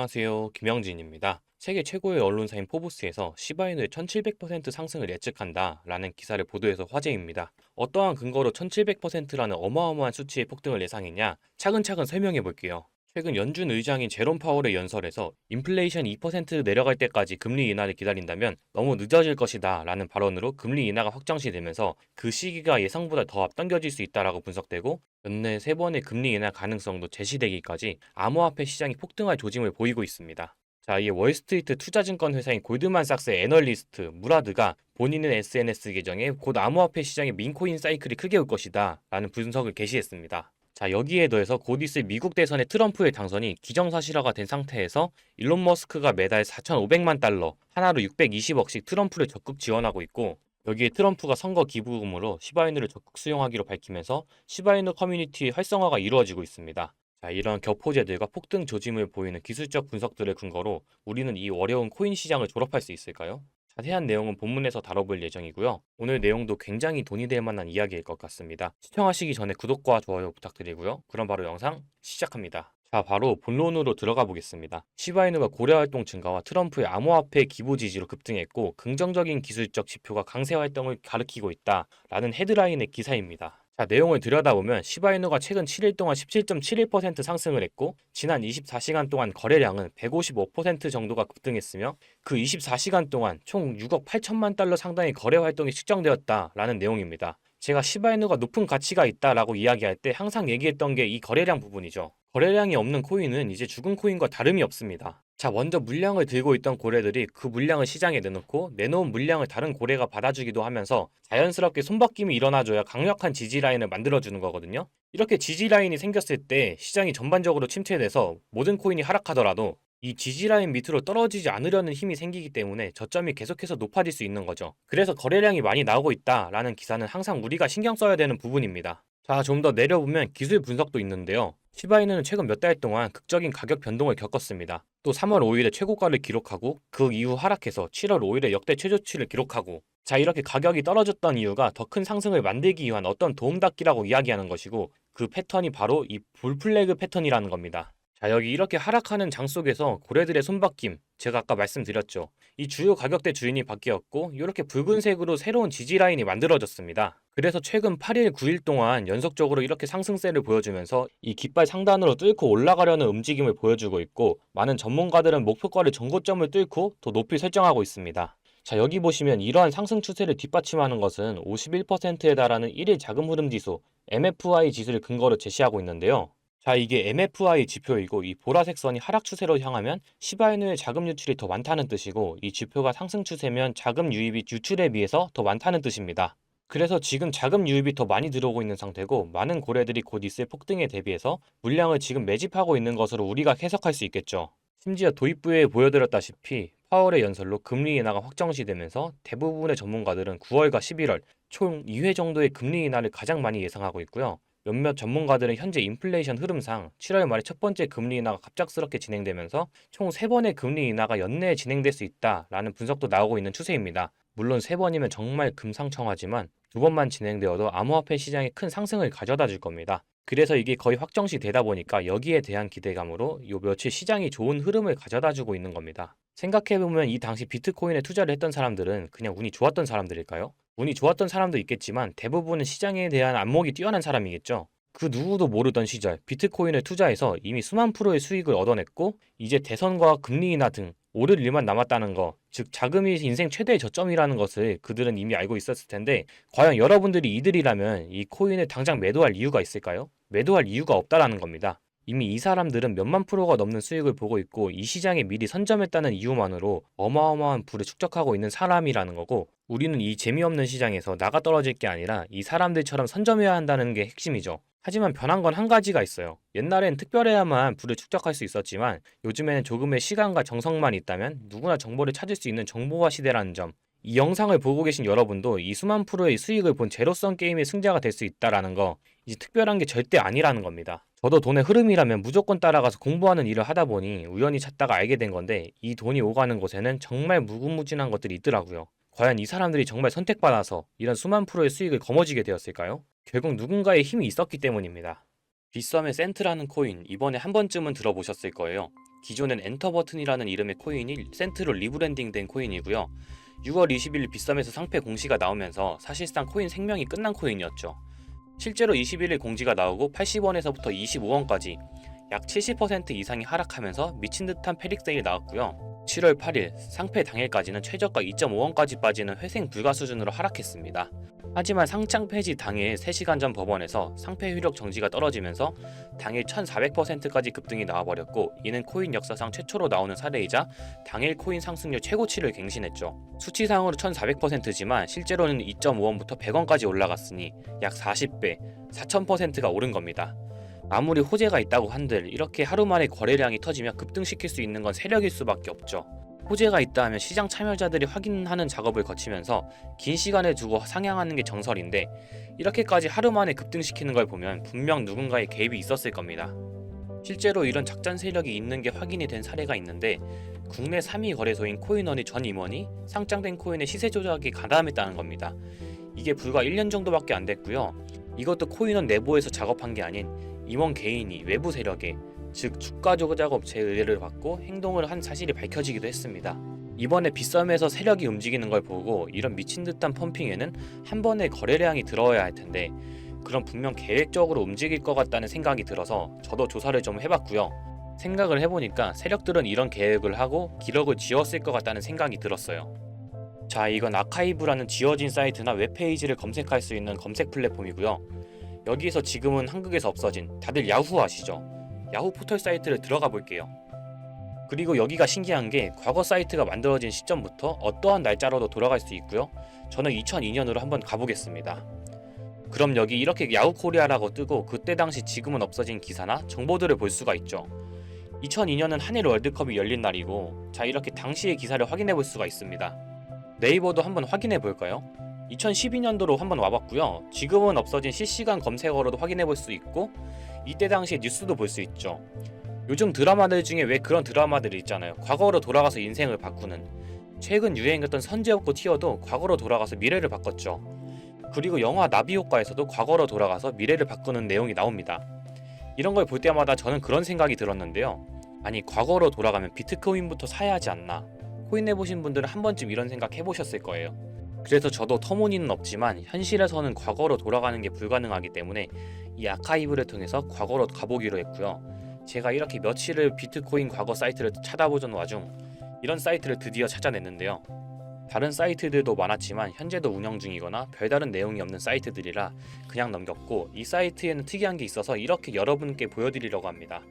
안녕하세요. 김영진입니다. 세계 최고의 언론사인 포브스에서 시바이누의 1700% 상승을 예측한다 라는 기사를 보도해서 화제입니다. 어떠한 근거로 1700%라는 어마어마한 수치의 폭등을 예상했냐? 차근차근 설명해 볼게요. 최근 연준 의장인 제롬 파월의 연설에서 인플레이션 2% 내려갈 때까지 금리 인하를 기다린다면 너무 늦어질 것이다 라는 발언으로 금리 인하가 확정시되면서 그 시기가 예상보다 더 앞당겨질 수 있다라고 분석되고 연내 3번의 금리 인하 가능성도 제시되기까지 암호화폐 시장이 폭등할 조짐을 보이고 있습니다. 자, 이에 월스트리트 투자증권 회사인 골드만삭스의 애널리스트 무라드가 본인의 SNS 계정에 곧 암호화폐 시장의 민코인 사이클이 크게 올 것이다 라는 분석을 게시했습니다. 자, 여기에 더해서 곧 있을 미국 대선의 트럼프의 당선이 기정사실화가 된 상태에서 일론 머스크가 매달 4,500만 달러, 하나로 620억씩 트럼프를 적극 지원하고 있고, 여기에 트럼프가 선거 기부금으로 시바이누를 적극 수용하기로 밝히면서 시바이누 커뮤니티의 활성화가 이루어지고 있습니다. 자, 이런 격포제들과 폭등 조짐을 보이는 기술적 분석들을 근거로 우리는 이 어려운 코인 시장을 졸업할 수 있을까요? 자세한 내용은 본문에서 다뤄볼 예정이고요. 오늘 내용도 굉장히 돈이 될 만한 이야기일 것 같습니다. 시청하시기 전에 구독과 좋아요 부탁드리고요. 그럼 바로 영상 시작합니다. 자, 바로 본론으로 들어가 보겠습니다. 시바이누가 고려 활동 증가와 트럼프의 암호화폐 기부 지지로 급등했고 긍정적인 기술적 지표가 강세 활동을 가리키고 있다라는 헤드라인의 기사입니다. 자, 내용을 들여다보면 시바이누가 최근 7일 동안 17.71% 상승을 했고 지난 24시간 동안 거래량은 155% 정도가 급등했으며 그 24시간 동안 총 6억 8천만 달러 상당의 거래 활동이 측정되었다라는 내용입니다. 제가 시바이누가 높은 가치가 있다라고 이야기할 때 항상 얘기했던 게 이 거래량 부분이죠. 거래량이 없는 코인은 이제 죽은 코인과 다름이 없습니다. 자, 먼저 물량을 들고 있던 고래들이 그 물량을 시장에 내놓고 내놓은 물량을 다른 고래가 받아주기도 하면서 자연스럽게 손바뀜이 일어나줘야 강력한 지지 라인을 만들어주는 거거든요. 이렇게 지지 라인이 생겼을 때 시장이 전반적으로 침체돼서 모든 코인이 하락하더라도 이 지지 라인 밑으로 떨어지지 않으려는 힘이 생기기 때문에 저점이 계속해서 높아질 수 있는 거죠. 그래서 거래량이 많이 나오고 있다라는 기사는 항상 우리가 신경 써야 되는 부분입니다. 자, 좀 더 내려보면 기술 분석도 있는데요. 시바이누는 최근 몇 달 동안 극적인 가격 변동을 겪었습니다. 또 3월 5일에 최고가를 기록하고 그 이후 하락해서 7월 5일에 역대 최저치를 기록하고, 자, 이렇게 가격이 떨어졌던 이유가 더 큰 상승을 만들기 위한 어떤 도움닫기라고 이야기하는 것이고 그 패턴이 바로 이 볼플래그 패턴이라는 겁니다. 자, 여기 이렇게 하락하는 장 속에서 고래들의 손바뀜, 제가 아까 말씀드렸죠. 이 주요 가격대 주인이 바뀌었고 이렇게 붉은색으로 새로운 지지 라인이 만들어졌습니다. 그래서 최근 8일, 9일 동안 연속적으로 이렇게 상승세를 보여주면서 이 깃발 상단으로 뚫고 올라가려는 움직임을 보여주고 있고 많은 전문가들은 목표가를 전고점을 뚫고 더 높이 설정하고 있습니다. 자, 여기 보시면 이러한 상승 추세를 뒷받침하는 것은 51%에 달하는 1일 자금 흐름 지수 MFI 지수를 근거로 제시하고 있는데요. 자, 이게 MFI 지표이고 이 보라색 선이 하락 추세로 향하면 시바이누의 자금 유출이 더 많다는 뜻이고 이 지표가 상승 추세면 자금 유입이 유출에 비해서 더 많다는 뜻입니다. 그래서 지금 자금 유입이 더 많이 들어오고 있는 상태고 많은 고래들이 곧 있을 폭등에 대비해서 물량을 지금 매집하고 있는 것으로 우리가 해석할 수 있겠죠. 심지어 도입부에 보여드렸다시피 파월의 연설로 금리 인하가 확정시되면서 대부분의 전문가들은 9월과 11월 총 2회 정도의 금리 인하를 가장 많이 예상하고 있고요. 몇몇 전문가들은 현재 인플레이션 흐름상 7월 말에 첫 번째 금리 인하가 갑작스럽게 진행되면서 총 3번의 금리 인하가 연내에 진행될 수 있다라는 분석도 나오고 있는 추세입니다. 물론 3번이면 정말 금상첨화지만 2번만 진행되어도 암호화폐 시장에 큰 상승을 가져다 줄 겁니다. 그래서 이게 거의 확정시 되다 보니까 여기에 대한 기대감으로 요 며칠 시장이 좋은 흐름을 가져다 주고 있는 겁니다. 생각해보면 이 당시 비트코인에 투자를 했던 사람들은 그냥 운이 좋았던 사람들일까요? 운이 좋았던 사람도 있겠지만 대부분은 시장에 대한 안목이 뛰어난 사람이겠죠. 그 누구도 모르던 시절 비트코인을 투자해서 이미 수만 프로의 수익을 얻어냈고 이제 대선과 금리 인하 등 오를 일만 남았다는 거, 즉 자금이 인생 최대의 저점이라는 것을 그들은 이미 알고 있었을 텐데 과연 여러분들이 이들이라면 이 코인을 당장 매도할 이유가 있을까요? 매도할 이유가 없다라는 겁니다. 이미 이 사람들은 몇만 프로가 넘는 수익을 보고 있고 이 시장에 미리 선점했다는 이유만으로 어마어마한 부를 축적하고 있는 사람이라는 거고 우리는 이 재미없는 시장에서 나가 떨어질 게 아니라 이 사람들처럼 선점해야 한다는 게 핵심이죠. 하지만 변한 건 한 가지가 있어요. 옛날엔 특별해야만 부를 축적할 수 있었지만 요즘에는 조금의 시간과 정성만 있다면 누구나 정보를 찾을 수 있는 정보화 시대라는 점, 이 영상을 보고 계신 여러분도 이 수만 프로의 수익을 본 제로섬 게임의 승자가 될 수 있다라는 거, 이제 특별한 게 절대 아니라는 겁니다. 저도 돈의 흐름이라면 무조건 따라가서 공부하는 일을 하다 보니 우연히 찾다가 알게 된 건데 이 돈이 오가는 곳에는 정말 무궁무진한 것들이 있더라고요. 과연 이 사람들이 정말 선택받아서 이런 수만 프로의 수익을 거머쥐게 되었을까요? 결국 누군가의 힘이 있었기 때문입니다. 빗썸의 센트라는 코인, 이번에 한 번쯤은 들어보셨을 거예요. 기존엔 엔터 버튼이라는 이름의 코인이 센트로 리브랜딩된 코인이고요. 6월 20일 빗썸에서 상패 공시가 나오면서 사실상 코인 생명이 끝난 코인이었죠. 실제로 21일 공지가 나오고 80원에서부터 25원까지 약 70% 이상이 하락하면서 미친 듯한 패닉 세일이 나왔고요. 7월 8일 상패 당일까지는 최저가 2.5원까지 빠지는 회생 불가 수준으로 하락했습니다. 하지만 상장 폐지 당일 3시간 전 법원에서 상패 효력 정지가 떨어지면서 당일 1400%까지 급등이 나와버렸고, 이는 코인 역사상 최초로 나오는 사례이자 당일 코인 상승률 최고치를 갱신했죠. 수치상으로 1400%지만 실제로는 2.5원부터 100원까지 올라갔으니 약 40배, 4000%가 오른 겁니다. 아무리 호재가 있다고 한들 이렇게 하루 만에 거래량이 터지며 급등시킬 수 있는 건 세력일 수밖에 없죠. 호재가 있다 하면 시장 참여자들이 확인하는 작업을 거치면서 긴 시간을 두고 상향하는 게 정설인데, 이렇게까지 하루 만에 급등시키는 걸 보면 분명 누군가의 개입이 있었을 겁니다. 실제로 이런 작전 세력이 있는 게 확인이 된 사례가 있는데, 국내 3위 거래소인 코인원의 전 임원이 상장된 코인의 시세 조작에 가담했다는 겁니다. 이게 불과 1년 정도밖에 안 됐고요. 이것도 코인원 내부에서 작업한 게 아닌 임원 개인이 외부 세력에, 즉 주가 조작 업체의 의뢰를 받고 행동을 한 사실이 밝혀지기도 했습니다. 이번에 빗썸에서 세력이 움직이는 걸 보고 이런 미친 듯한 펌핑에는 한 번에 거래량이 들어와야 할 텐데, 그럼 분명 계획적으로 움직일 것 같다는 생각이 들어서 저도 조사를 좀 해봤고요. 생각을 해보니까 세력들은 이런 계획을 하고 기록을 지웠을 것 같다는 생각이 들었어요. 자, 이건 아카이브라는 지워진 사이트나 웹페이지를 검색할 수 있는 검색 플랫폼이고요. 여기에서 지금은 한국에서 없어진, 다들 야후 아시죠? 야후 포털 사이트를 들어가 볼게요. 그리고 여기가 신기한 게 과거 사이트가 만들어진 시점부터 어떠한 날짜로도 돌아갈 수 있고요. 저는 2002년으로 한번 가보겠습니다. 그럼 여기 이렇게 야후 코리아라고 뜨고 그때 당시 지금은 없어진 기사나 정보들을 볼 수가 있죠. 2002년은 한일 월드컵이 열린 날이고, 자, 이렇게 당시의 기사를 확인해 볼 수가 있습니다. 네이버도 한번 확인해 볼까요? 2012년도로 한번 와봤고요. 지금은 없어진 실시간 검색어로도 확인해 볼 수 있고, 이때 당시의 뉴스도 볼 수 있죠. 요즘 드라마들 중에 왜 그런 드라마들이 있잖아요. 과거로 돌아가서 인생을 바꾸는. 최근 유행했던 선제업고 티어도 과거로 돌아가서 미래를 바꿨죠. 그리고 영화 나비효과에서도 과거로 돌아가서 미래를 바꾸는 내용이 나옵니다. 이런 걸 볼 때마다 저는 그런 생각이 들었는데요. 아니, 과거로 돌아가면 비트코인부터 사야 하지 않나. 코인 해보신 분들은 한 번쯤 이런 생각 해보셨을 거예요. 그래서 저도 터무니는 없지만 현실에서는 과거로 돌아가는 게 불가능하기 때문에 이 아카이브를 통해서 과거로 가보기로 했고요. 제가 이렇게 며칠을 비트코인 과거 사이트를 찾아보던 와중 이런 사이트를 드디어 찾아냈는데요. 다른 사이트들도 많았지만 현재도 운영 중이거나 별다른 내용이 없는 사이트들이라 그냥 넘겼고, 이 사이트에는 특이한 게 있어서 이렇게 여러분께 보여드리려고 합니다.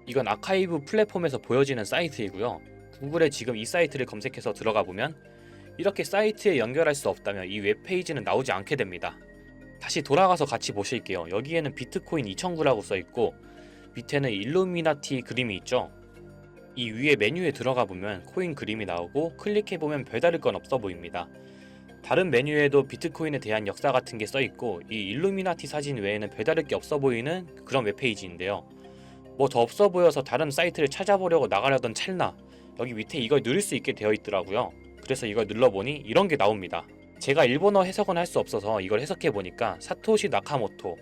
이건 아카이브 플랫폼에서 보여지는 사이트이고요. 구글에 지금 이 사이트를 검색해서 들어가 보면 이렇게 사이트에 연결할 수 없다면 이 웹페이지는 나오지 않게 됩니다. 다시 돌아가서 같이 보실게요. 여기에는 비트코인 2009라고 써있고 밑에는 일루미나티 그림이 있죠. 이 위에 메뉴에 들어가 보면 코인 그림이 나오고 클릭해보면 별다를 건 없어 보입니다. 다른 메뉴에도 비트코인에 대한 역사 같은 게 써있고, 이 일루미나티 사진 외에는 별다를 게 없어 보이는 그런 웹페이지인데요. 뭐 더 없어 보여서 다른 사이트를 찾아보려고 나가려던 찰나 여기 밑에 이걸 누릴 수 있게 되어 있더라고요. 그래서 이걸 눌러보니 이런 게 나옵니다. 제가 일본어 해석은 할 수 없어서 이걸 해석해보니까 사토시 나카모토,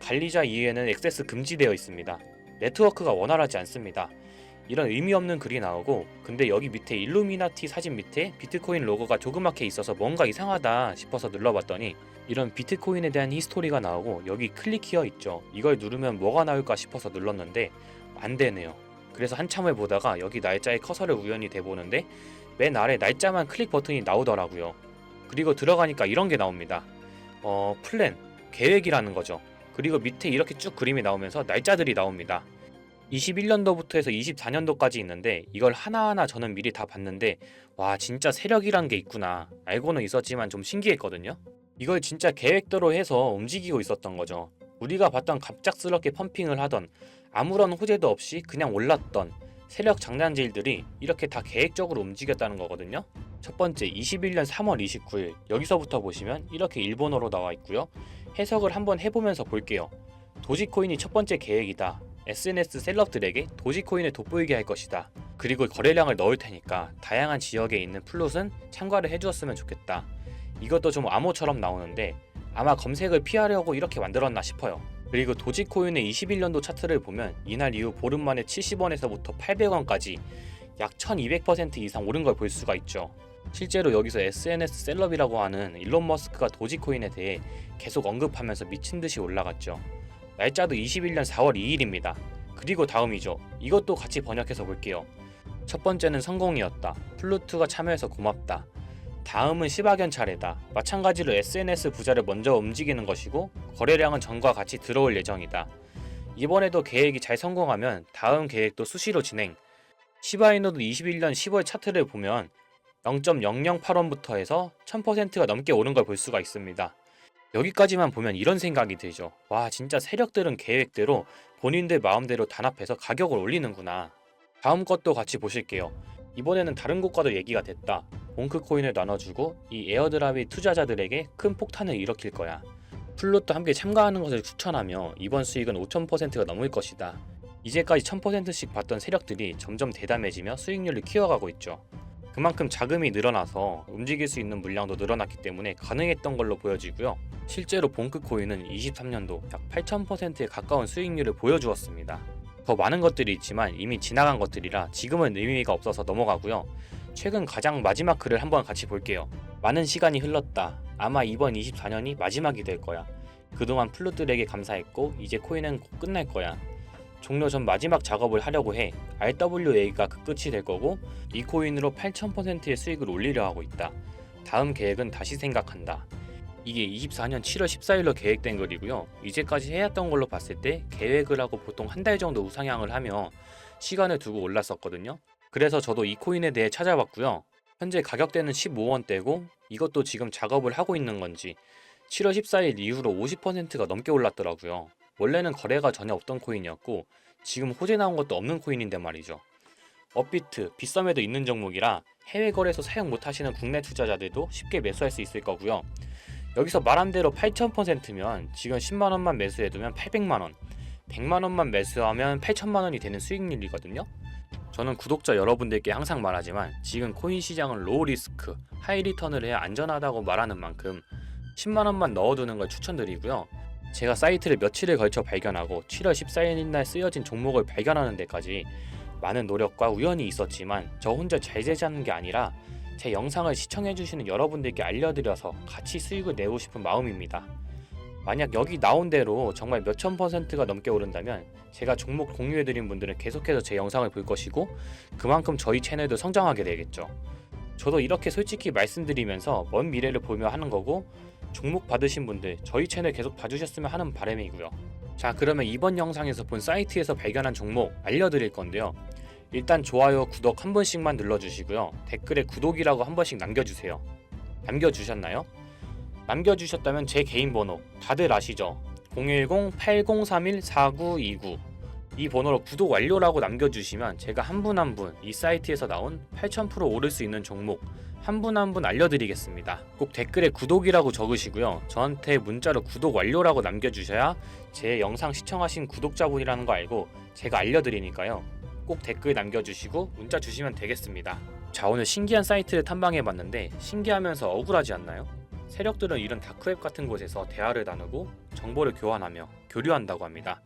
관리자 이외에는 액세스 금지되어 있습니다. 네트워크가 원활하지 않습니다. 이런 의미 없는 글이 나오고, 근데 여기 밑에 일루미나티 사진 밑에 비트코인 로고가 조그맣게 있어서 뭔가 이상하다 싶어서 눌러봤더니 이런 비트코인에 대한 히스토리가 나오고 여기 클릭 히어 있죠. 이걸 누르면 뭐가 나올까 싶어서 눌렀는데 안 되네요. 그래서 한참을 보다가 여기 날짜에 커서를 우연히 대보는데 맨 아래 날짜만 클릭 버튼이 나오더라고요. 그리고 들어가니까 이런 게 나옵니다. 플랜, 계획이라는 거죠. 그리고 밑에 이렇게 쭉 그림이 나오면서 날짜들이 나옵니다. 21년도부터 해서 24년도까지 있는데 이걸 하나하나 저는 미리 다 봤는데, 와, 진짜 세력이란 게 있구나. 알고는 있었지만 좀 신기했거든요. 이걸 진짜 계획대로 해서 움직이고 있었던 거죠. 우리가 봤던 갑작스럽게 펌핑을 하던, 아무런 호재도 없이 그냥 올랐던 세력 장난질들이 이렇게 다 계획적으로 움직였다는 거거든요. 첫 번째, 21년 3월 29일 여기서부터 보시면 이렇게 일본어로 나와 있고요. 해석을 한번 해보면서 볼게요. 도지코인이 첫 번째 계획이다. SNS 셀럽들에게 도지코인을 돋보이게 할 것이다. 그리고 거래량을 넣을 테니까 다양한 지역에 있는 플롯은 참가를 해주었으면 좋겠다. 이것도 좀 암호처럼 나오는데 아마 검색을 피하려고 이렇게 만들었나 싶어요. 그리고 도지코인의 21년도 차트를 보면 이날 이후 보름 만에 70원에서부터 800원까지 약 1200% 이상 오른 걸 볼 수가 있죠. 실제로 여기서 SNS 셀럽이라고 하는 일론 머스크가 도지코인에 대해 계속 언급하면서 미친 듯이 올라갔죠. 날짜도 21년 4월 2일입니다. 그리고 다음이죠. 이것도 같이 번역해서 볼게요. 첫 번째는 성공이었다. 플루트가 참여해서 고맙다. 다음은 시바견 차례다. 마찬가지로 SNS 부자를 먼저 움직이는 것이고 거래량은 전과 같이 들어올 예정이다. 이번에도 계획이 잘 성공하면 다음 계획도 수시로 진행. 시바이노도 21년 10월 차트를 보면 0.008원부터 해서 1000%가 넘게 오른 걸 볼 수가 있습니다. 여기까지만 보면 이런 생각이 들죠. 와, 진짜 세력들은 계획대로 본인들 마음대로 단합해서 가격을 올리는구나. 다음 것도 같이 보실게요. 이번에는 다른 곳과도 얘기가 됐다. 봉크코인을 나눠주고 이 에어드랍이 투자자들에게 큰 폭탄을 일으킬 거야. 플롯도 함께 참가하는 것을 추천하며 이번 수익은 5000%가 넘을 것이다. 이제까지 1000%씩 받던 세력들이 점점 대담해지며 수익률을 키워가고 있죠. 그만큼 자금이 늘어나서 움직일 수 있는 물량도 늘어났기 때문에 가능했던 걸로 보여지고요. 실제로 봉크코인은 23년도 약 8000%에 가까운 수익률을 보여주었습니다. 더 많은 것들이 있지만 이미 지나간 것들이라 지금은 의미가 없어서 넘어가고요. 최근 가장 마지막 글을 한번 같이 볼게요. 많은 시간이 흘렀다. 아마 이번 24년이 마지막이 될 거야. 그동안 플룻들에게 감사했고 이제 코인은 곧 끝날 거야. 종료 전 마지막 작업을 하려고 해. RWA가 그 끝이 될 거고 이 코인으로 8000%의 수익을 올리려 하고 있다. 다음 계획은 다시 생각한다. 이게 24년 7월 14일로 계획된 글이고요. 이제까지 해왔던 걸로 봤을 때 계획을 하고 보통 한 달 정도 우상향을 하며 시간을 두고 올랐었거든요. 그래서 저도 이 코인에 대해 찾아봤고요. 현재 가격대는 15원대고 이것도 지금 작업을 하고 있는 건지 7월 14일 이후로 50%가 넘게 올랐더라고요. 원래는 거래가 전혀 없던 코인이었고 지금 호재 나온 것도 없는 코인인데 말이죠. 업비트, 빗썸에도 있는 종목이라 해외 거래소 사용 못하시는 국내 투자자들도 쉽게 매수할 수 있을 거고요. 여기서 말한 대로 8000%면 지금 10만원만 매수해두면 800만원, 100만원만 매수하면 8천만원이 되는 수익률이거든요. 저는 구독자 여러분들께 항상 말하지만 지금 코인 시장은 로우 리스크, 하이 리턴을 해야 안전하다고 말하는 만큼 10만원만 넣어두는 걸 추천드리고요. 제가 사이트를 며칠을 걸쳐 발견하고 7월 14일인 날 쓰여진 종목을 발견하는 데까지 많은 노력과 우연이 있었지만 저 혼자 잘 되자는 게 아니라 제 영상을 시청해주시는 여러분들께 알려드려서 같이 수익을 내고 싶은 마음입니다. 만약 여기 나온 대로 정말 몇천 %가 넘게 오른다면 제가 종목 공유해드린 분들은 계속해서 제 영상을 볼 것이고 그만큼 저희 채널도 성장하게 되겠죠. 저도 이렇게 솔직히 말씀드리면서 먼 미래를 보며 하는 거고 종목 받으신 분들 저희 채널 계속 봐주셨으면 하는 바람이고요. 자, 그러면 이번 영상에서 본 사이트에서 발견한 종목 알려드릴 건데요. 일단 좋아요, 구독 한 번씩만 눌러주시고요. 댓글에 구독이라고 한 번씩 남겨주세요. 남겨주셨나요? 남겨주셨다면 제 개인 번호 다들 아시죠? 010-8031-4929 이 번호로 구독 완료라고 남겨주시면 제가 한 분 한 분 이 사이트에서 나온 8000% 오를 수 있는 종목 한 분 한 분 알려드리겠습니다. 꼭 댓글에 구독이라고 적으시고요. 저한테 문자로 구독 완료라고 남겨주셔야 제 영상 시청하신 구독자분이라는 거 알고 제가 알려드리니까요. 꼭 댓글 남겨주시고 문자 주시면 되겠습니다. 자, 오늘 신기한 사이트를 탐방해봤는데 신기하면서 억울하지 않나요? 세력들은 이런 다크웹 같은 곳에서 대화를 나누고 정보를 교환하며 교류한다고 합니다.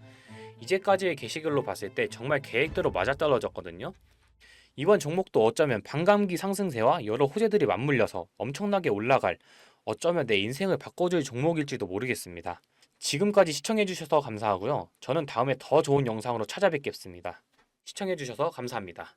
이제까지의 게시글로 봤을 때 정말 계획대로 맞아떨어졌거든요. 이번 종목도 어쩌면 반감기 상승세와 여러 호재들이 맞물려서 엄청나게 올라갈, 어쩌면 내 인생을 바꿔줄 종목일지도 모르겠습니다. 지금까지 시청해주셔서 감사하고요. 저는 다음에 더 좋은 영상으로 찾아뵙겠습니다. 시청해주셔서 감사합니다.